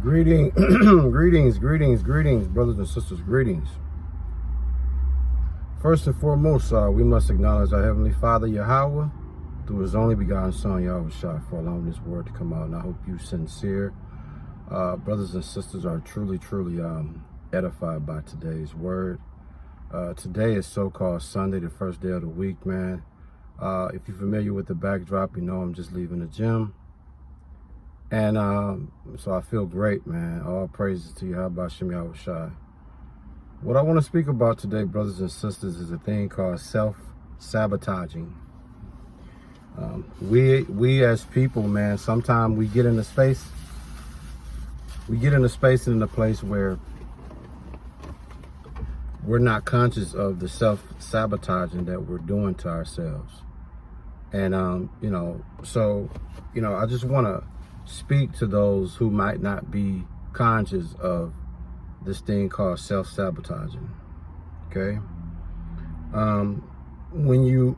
Greeting, greetings, brothers and sisters, greetings. First and foremost, we must acknowledge our Heavenly Father, Yahweh, through His only begotten Son, Yahweh Shai, for allowing this word to come out. And I hope you sincere brothers and sisters are truly edified by today's word. Today is so-called Sunday, the first day of the week, man. If you're familiar with the backdrop, you know I'm just leaving the gym. And so I feel great, man. All praises to you. How about Shem Yahweh Shai? What I want to speak about today, brothers and sisters, is a thing called self-sabotaging. We as people, man, sometimes we get in a space and in a place where we're not conscious of the self-sabotaging that we're doing to ourselves. And, I just want to speak to those who might not be conscious of this thing called self-sabotaging. Okay. When you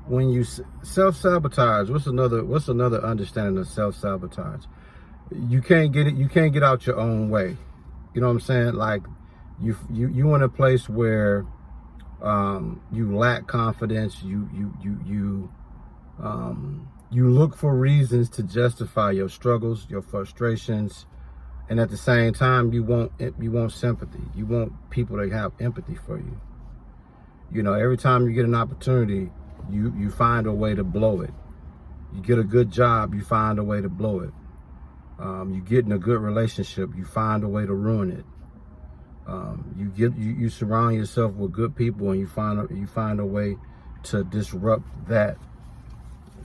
self-sabotage, what's another understanding of self-sabotage? You can't get out your own way. You know what I'm saying? Like you in a place where you lack confidence, you look for reasons to justify your struggles, your frustrations, and at the same time, you want sympathy. You want people to have empathy for you. You know, every time you get an opportunity, you find a way to blow it. You get a good job, you find a way to blow it. You get in a good relationship, you find a way to ruin it. You surround yourself with good people, and you find a way to disrupt that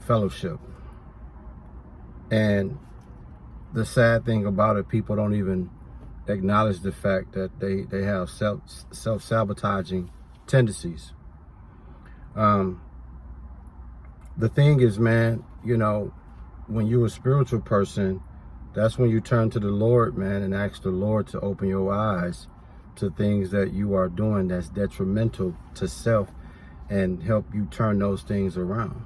fellowship. And the sad thing about it, people don't even acknowledge the fact that they have self-sabotaging tendencies. The thing is, man, you know, when you're a spiritual person, that's when you turn to the Lord, man, and ask the Lord to open your eyes to things that you are doing that's detrimental to self, and help you turn those things around.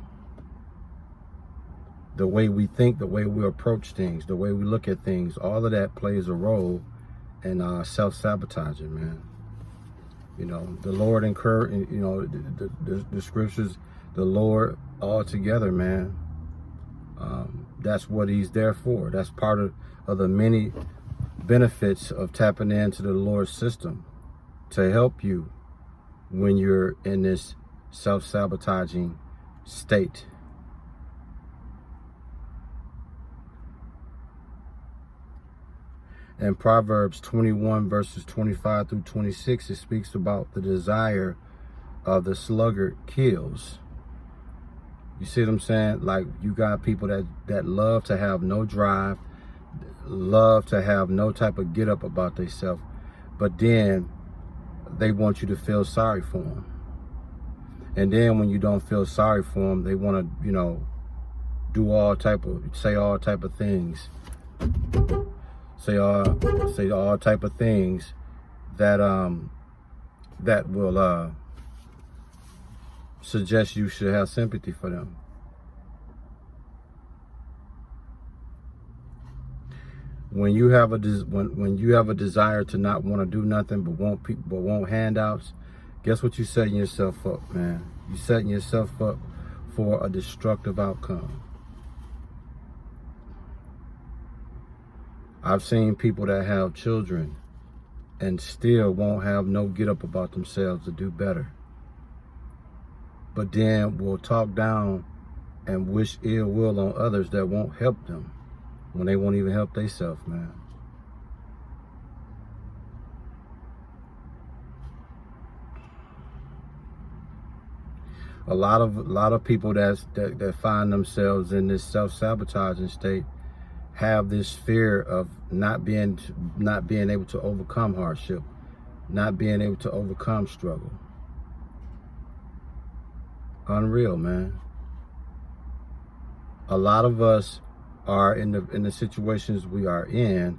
The way we think, the way we approach things, the way we look at things, all of that plays a role in self-sabotaging, man. You know, the Lord the scriptures, the Lord altogether, man. That's what He's there for. That's part of the many benefits of tapping into the Lord's system, to help you when you're in this self-sabotaging state. In Proverbs 21 verses 25 through 26, it speaks about the desire of the sluggard kills. You see what I'm saying? Like, you got people that love to have no drive, love to have no type of get up about themselves, but then they want you to feel sorry for them. And then when you don't feel sorry for them, they want to, say all type of things. Say all type of things that will suggest you should have sympathy for them. When you have a desire to not want to do nothing but want handouts, guess what you're setting yourself up, man? You're setting yourself up for a destructive outcome. I've seen people that have children and still won't have no get up about themselves to do better, but then will talk down and wish ill will on others that won't help them when they won't even help themselves, man. A lot of people that find themselves in this self-sabotaging state have this fear of not being able to overcome hardship, not being able to overcome struggle. Unreal, man. A lot of us are in the situations we are in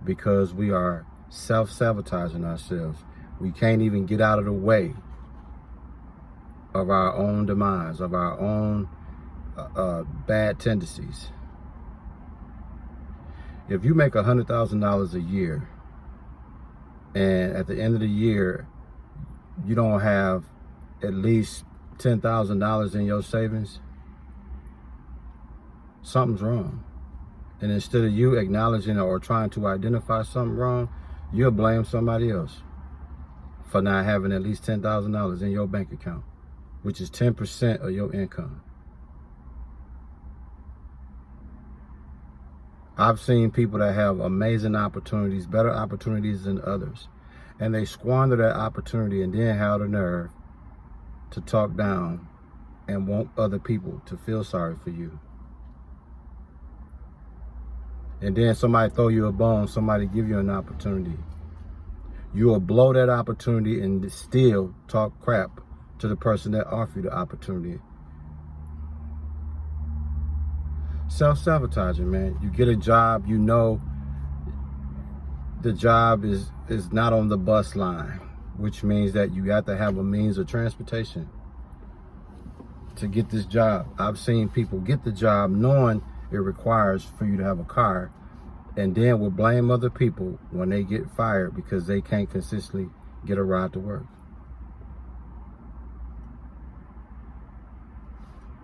because we are self-sabotaging ourselves. We can't even get out of the way of our own demise, of our own bad tendencies. If you make $100,000 a year, and at the end of the year, you don't have at least $10,000 in your savings, something's wrong. And instead of you acknowledging or trying to identify something wrong, you'll blame somebody else for not having at least $10,000 in your bank account, which is 10% of your income. I've seen people that have amazing opportunities, better opportunities than others, and they squander that opportunity and then have the nerve to talk down and want other people to feel sorry for you. And then somebody throw you a bone, somebody give you an opportunity. You will blow that opportunity and still talk crap to the person that offered you the opportunity. Self-sabotaging, man. You get a job, you know the job is not on the bus line, which means that you got to have a means of transportation to get this job. I've seen people get the job knowing it requires for you to have a car, and then will blame other people when they get fired because they can't consistently get a ride to work.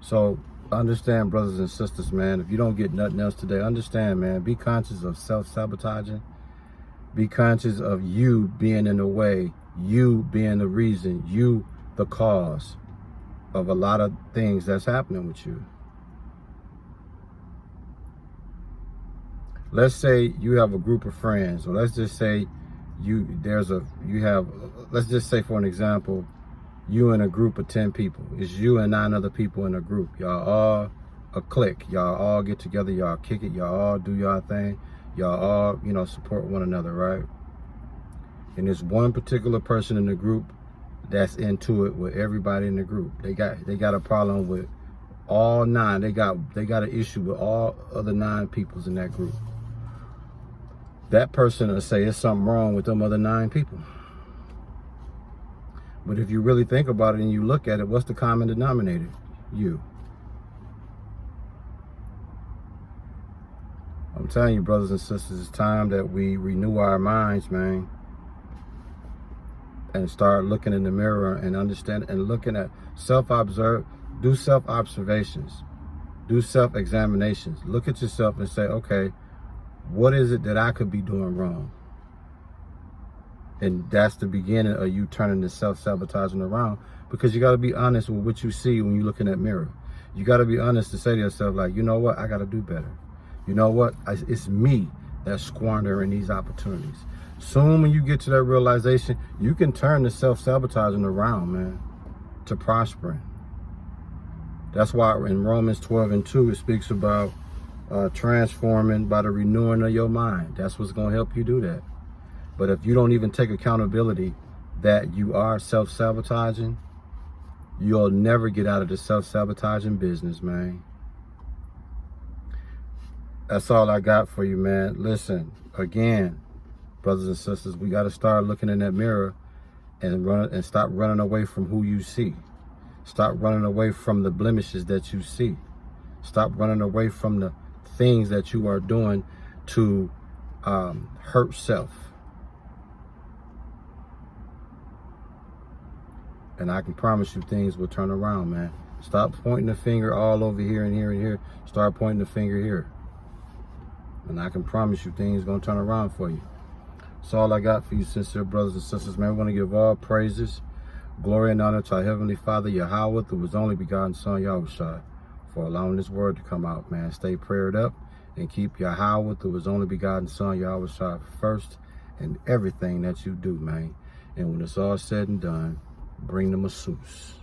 So understand, brothers and sisters, man, if you don't get nothing else today, understand, man, be conscious of self-sabotaging. Be conscious of you being in the way, you being the reason, you the cause of a lot of things that's happening with you. Let's say you have a group of friends, or let's just say let's just say, for an example, you in a group of 10 people. It's you and 9 other people in a group. Y'all all a clique. Y'all all get together. Y'all kick it. Y'all all do y'all thing. Y'all all, support one another, right? And there's one particular person in the group that's into it with everybody in the group. They got a problem with all 9. They got an issue with all other 9 peoples in that group. That person will say there's something wrong with them other 9 people. But if you really think about it and you look at it, what's the common denominator? You. I'm telling you, brothers and sisters, it's time that we renew our minds, man, and start looking in the mirror and understand and looking at do self-observations, do self-examinations. Look at yourself and say, okay, what is it that I could be doing wrong? And that's the beginning of you turning the self-sabotaging around, because you got to be honest with what you see when you look in that mirror. You got to be honest to say to yourself, like, you know what, I got to do better. You know what, it's me that's squandering these opportunities. Soon when you get to that realization, you can turn the self-sabotaging around, man, to prospering. That's why in Romans 12:2, it speaks about transforming by the renewing of your mind. That's what's going to help you do that. But if you don't even take accountability that you are self-sabotaging, you'll never get out of the self-sabotaging business, man. That's all I got for you, man. Listen, again, brothers and sisters, we got to start looking in that mirror and stop running away from who you see. Stop running away from the blemishes that you see. Stop running away from the things that you are doing to hurt self. And I can promise you things will turn around, man. Stop pointing the finger all over here and here and here. Start pointing the finger here. And I can promise you things going to turn around for you. That's all I got for you, sincere brothers and sisters, man. We want to give all praises, glory, and honor to our Heavenly Father, Yahweh, through His only begotten Son, Yahushua, for allowing this word to come out, man. Stay prayed up and keep Yahweh, through His only begotten Son, Yahushua, first in everything that you do, man. And when it's all said and done, bring them a masseuse.